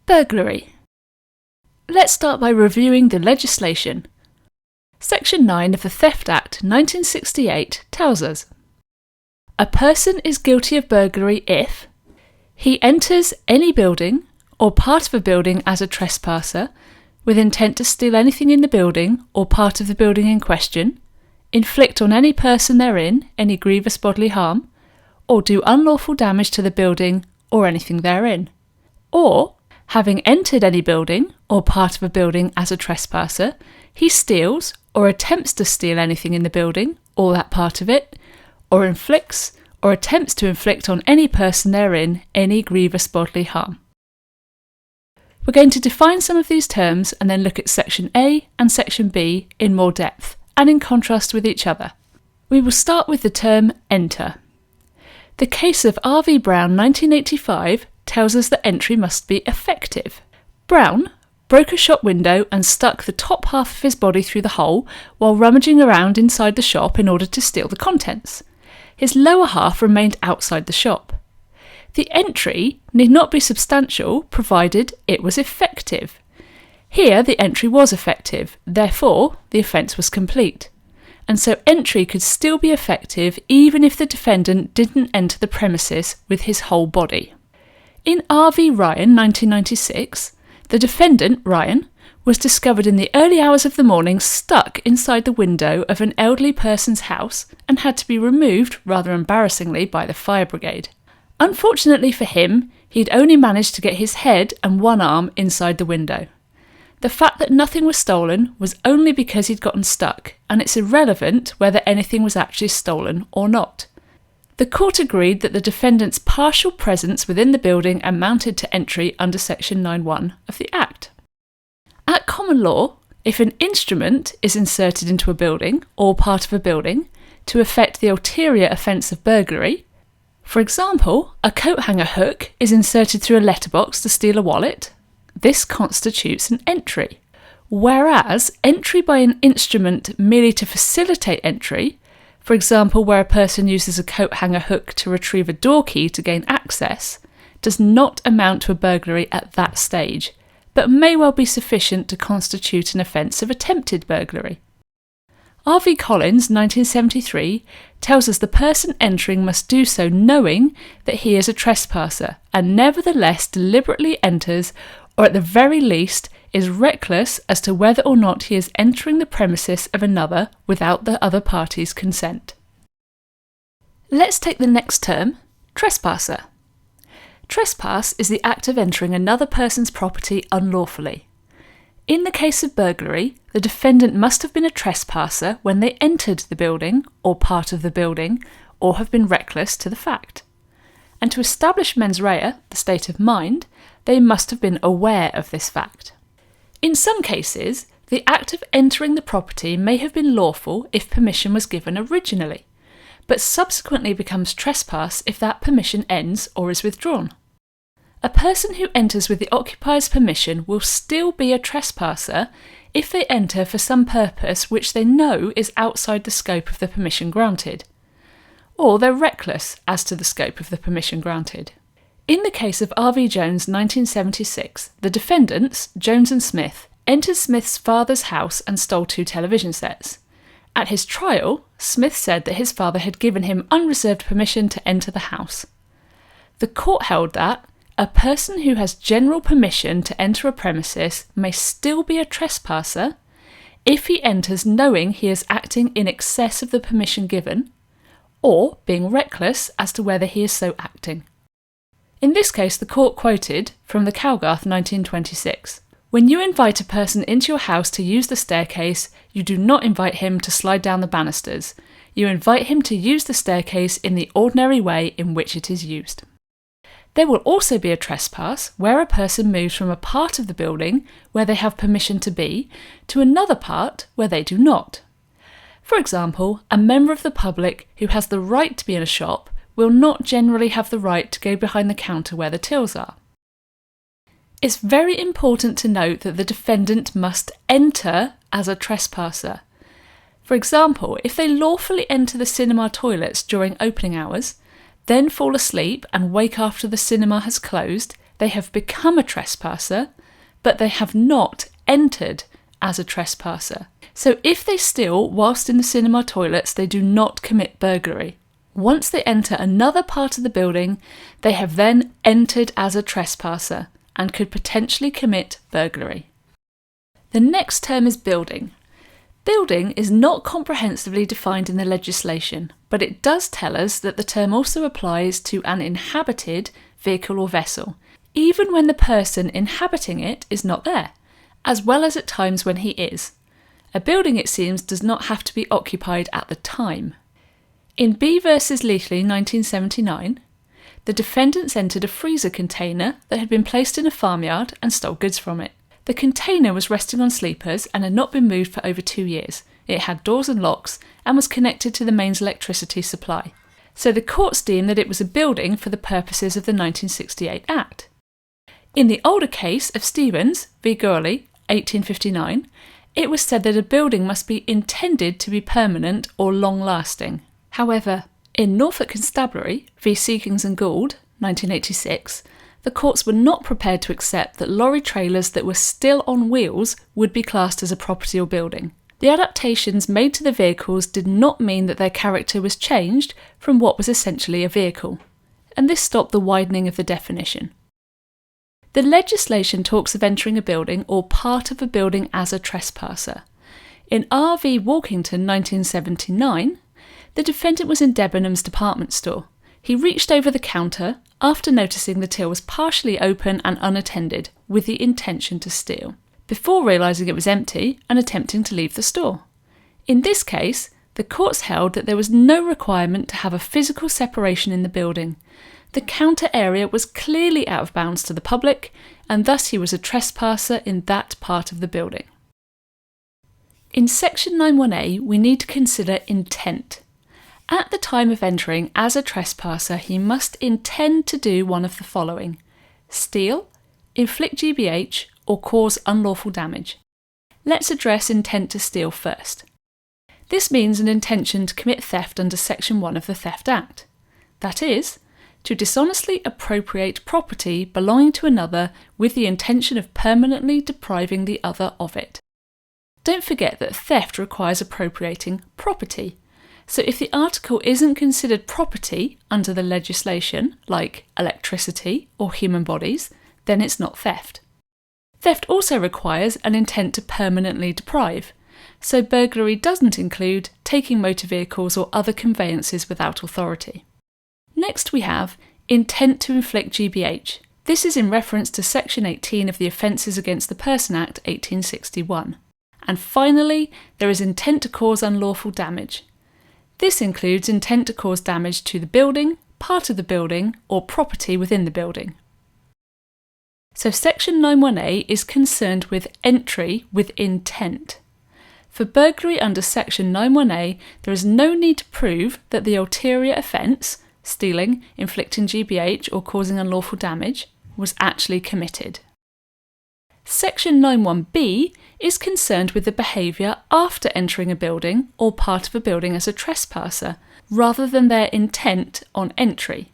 Burglary. Let's start by reviewing the legislation. Section 9 of the Theft Act 1968 tells us, a person is guilty of burglary if he enters any building or part of a building as a trespasser with intent to steal anything in the building or part of the building in question, inflict on any person therein any grievous bodily harm, or do unlawful damage to the building or anything therein, or, having entered any building or part of a building as a trespasser, he steals or attempts to steal anything in the building or that part of it, or inflicts or attempts to inflict on any person therein any grievous bodily harm. We're going to define some of these terms and then look at Section A and Section B in more depth and in contrast with each other. We will start with the term enter. The case of R.V. Brown 1985 tells us that entry must be effective. Brown broke a shop window and stuck the top half of his body through the hole while rummaging around inside the shop in order to steal the contents. His lower half remained outside the shop. The entry need not be substantial provided it was effective. Here the entry was effective, therefore the offence was complete. And so entry could still be effective even if the defendant didn't enter the premises with his whole body. In R.V. Ryan 1996, the defendant, Ryan, was discovered in the early hours of the morning stuck inside the window of an elderly person's house and had to be removed, rather embarrassingly, by the fire brigade. Unfortunately for him, he'd only managed to get his head and one arm inside the window. The fact that nothing was stolen was only because he'd gotten stuck, and it's irrelevant whether anything was actually stolen or not. The court agreed that the defendant's partial presence within the building amounted to entry under Section 9(1) of the Act. At common law, if an instrument is inserted into a building or part of a building to effect the ulterior offence of burglary, for example, a coat hanger hook is inserted through a letterbox to steal a wallet, this constitutes an entry. Whereas entry by an instrument merely to facilitate entry, for example where a person uses a coat hanger hook to retrieve a door key to gain access, does not amount to a burglary at that stage, but may well be sufficient to constitute an offence of attempted burglary. R.V. Collins, 1973, tells us the person entering must do so knowing that he is a trespasser and nevertheless deliberately enters, or at the very least is reckless as to whether or not he is entering the premises of another without the other party's consent. Let's take the next term, trespasser. Trespass is the act of entering another person's property unlawfully. In the case of burglary, the defendant must have been a trespasser when they entered the building or part of the building, or have been reckless to the fact. And to establish mens rea, the state of mind, they must have been aware of this fact. In some cases, the act of entering the property may have been lawful if permission was given originally, but subsequently becomes trespass if that permission ends or is withdrawn. A person who enters with the occupier's permission will still be a trespasser if they enter for some purpose which they know is outside the scope of the permission granted, or they're reckless as to the scope of the permission granted. In the case of R.V. Jones 1976, the defendants, Jones and Smith, entered Smith's father's house and stole 2 television sets. At his trial, Smith said that his father had given him unreserved permission to enter the house. The court held that a person who has general permission to enter a premises may still be a trespasser if he enters knowing he is acting in excess of the permission given, or being reckless as to whether he is so acting. In this case, the court quoted from the Calgarth 1926, "When you invite a person into your house to use the staircase, you do not invite him to slide down the banisters. You invite him to use the staircase in the ordinary way in which it is used." There will also be a trespass where a person moves from a part of the building where they have permission to be to another part where they do not. For example, a member of the public who has the right to be in a shop will not generally have the right to go behind the counter where the tills are. It's very important to note that the defendant must enter as a trespasser. For example, if they lawfully enter the cinema toilets during opening hours, then fall asleep and wake after the cinema has closed, they have become a trespasser, but they have not entered as a trespasser. So if they steal whilst in the cinema toilets, they do not commit burglary. Once they enter another part of the building, they have then entered as a trespasser and could potentially commit burglary. The next term is building. Building is not comprehensively defined in the legislation, but it does tell us that the term also applies to an inhabited vehicle or vessel, even when the person inhabiting it is not there, as well as at times when he is. A building, it seems, does not have to be occupied at the time. In B v. Leithley 1979, the defendants entered a freezer container that had been placed in a farmyard and stole goods from it. The container was resting on sleepers and had not been moved for over 2 years. It had doors and locks and was connected to the mains electricity supply. So the courts deemed that it was a building for the purposes of the 1968 Act. In the older case of Stevens v. Gurley 1859, it was said that a building must be intended to be permanent or long-lasting. However, in Norfolk Constabulary v. Seekings and Gould 1986, the courts were not prepared to accept that lorry trailers that were still on wheels would be classed as a property or building. The adaptations made to the vehicles did not mean that their character was changed from what was essentially a vehicle, and this stopped the widening of the definition. The legislation talks of entering a building or part of a building as a trespasser. In R v. Walkington 1979, the defendant was in Debenham's department store. He reached over the counter after noticing the till was partially open and unattended, with the intention to steal, before realising it was empty and attempting to leave the store. In this case, the courts held that there was no requirement to have a physical separation in the building. The counter area was clearly out of bounds to the public, and thus he was a trespasser in that part of the building. In Section 91A, we need to consider intent. At the time of entering as a trespasser, he must intend to do one of the following: steal, inflict GBH, or cause unlawful damage. Let's address intent to steal first. This means an intention to commit theft under Section 1 of the Theft Act. That is, to dishonestly appropriate property belonging to another with the intention of permanently depriving the other of it. Don't forget that theft requires appropriating property. So if the article isn't considered property under the legislation, like electricity or human bodies, then it's not theft. Theft also requires an intent to permanently deprive, so burglary doesn't include taking motor vehicles or other conveyances without authority. Next we have intent to inflict GBH. This is in reference to Section 18 of the Offences Against the Person Act 1861. And finally, there is intent to cause unlawful damage. This includes intent to cause damage to the building, part of the building, or property within the building. So Section 91A is concerned with entry with intent. For burglary under Section 91A, there is no need to prove that the ulterior offence, stealing, inflicting GBH, or causing unlawful damage, was actually committed. Section 91B is concerned with the behaviour after entering a building or part of a building as a trespasser, rather than their intent on entry.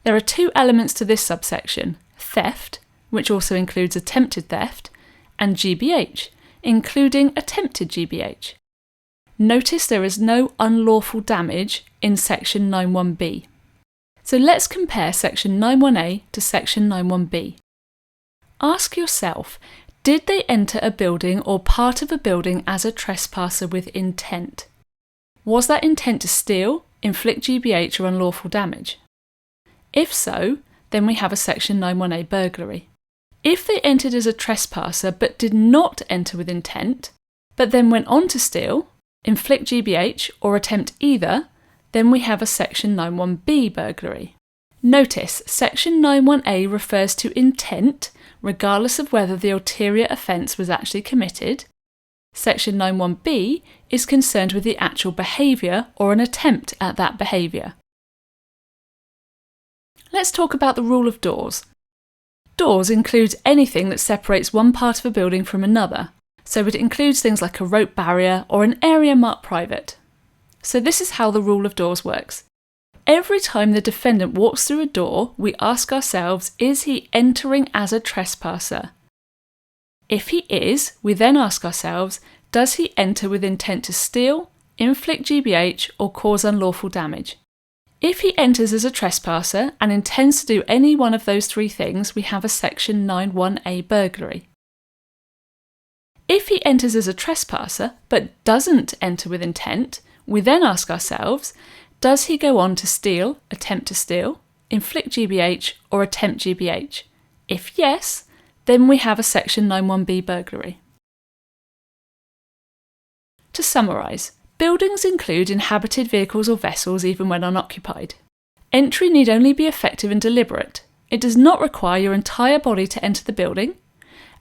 There are two elements to this subsection: theft, which also includes attempted theft, and GBH, including attempted GBH. Notice there is no unlawful damage in Section 91B. So let's compare Section 91A to Section 91B. Ask yourself, did they enter a building or part of a building as a trespasser with intent? Was that intent to steal, inflict GBH, or unlawful damage? If so, then we have a Section 91A burglary. If they entered as a trespasser but did not enter with intent, but then went on to steal, inflict GBH, or attempt either, then we have a Section 91B burglary. Notice, Section 91A refers to intent, regardless of whether the ulterior offence was actually committed. Section 91B is concerned with the actual behaviour or an attempt at that behaviour. Let's talk about the rule of doors. Doors includes anything that separates one part of a building from another, so it includes things like a rope barrier or an area marked private. So this is how the rule of doors works. Every time the defendant walks through a door, we ask ourselves, is he entering as a trespasser? If he is, we then ask ourselves, does he enter with intent to steal, inflict GBH, or cause unlawful damage? If he enters as a trespasser and intends to do any one of those three things, we have a Section 9(1)(a) burglary. If he enters as a trespasser but doesn't enter with intent, we then ask ourselves, does he go on to steal, attempt to steal, inflict GBH, or attempt GBH? If yes, then we have a Section 9(1)(b) burglary. To summarise, buildings include inhabited vehicles or vessels even when unoccupied. Entry need only be effective and deliberate. It does not require your entire body to enter the building.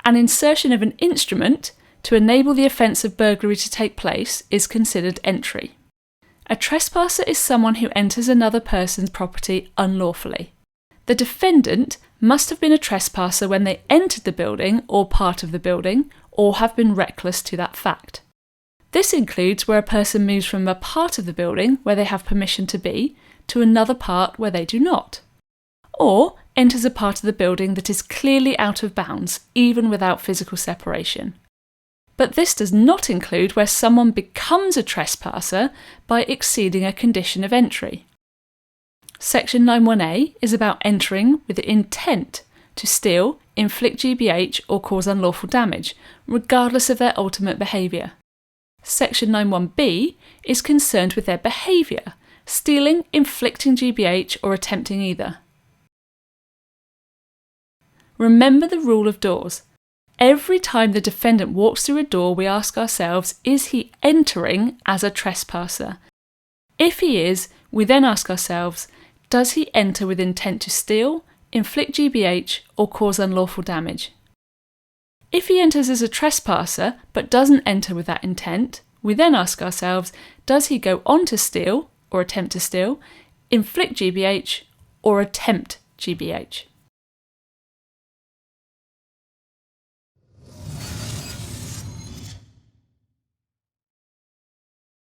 An insertion of an instrument to enable the offence of burglary to take place is considered entry. A trespasser is someone who enters another person's property unlawfully. The defendant must have been a trespasser when they entered the building or part of the building, or have been reckless to that fact. This includes where a person moves from a part of the building where they have permission to be to another part where they do not, or enters a part of the building that is clearly out of bounds, even without physical separation. But this does not include where someone becomes a trespasser by exceeding a condition of entry. Section 9(1)(a) is about entering with the intent to steal, inflict GBH, or cause unlawful damage, regardless of their ultimate behaviour. Section 9(1)(b) is concerned with their behaviour, stealing, inflicting GBH, or attempting either. Remember the rule of doors. Every time the defendant walks through a door, we ask ourselves, is he entering as a trespasser? If he is, we then ask ourselves, does he enter with intent to steal, inflict GBH, or cause unlawful damage? If he enters as a trespasser but doesn't enter with that intent, we then ask ourselves, does he go on to steal, or attempt to steal, inflict GBH, or attempt GBH?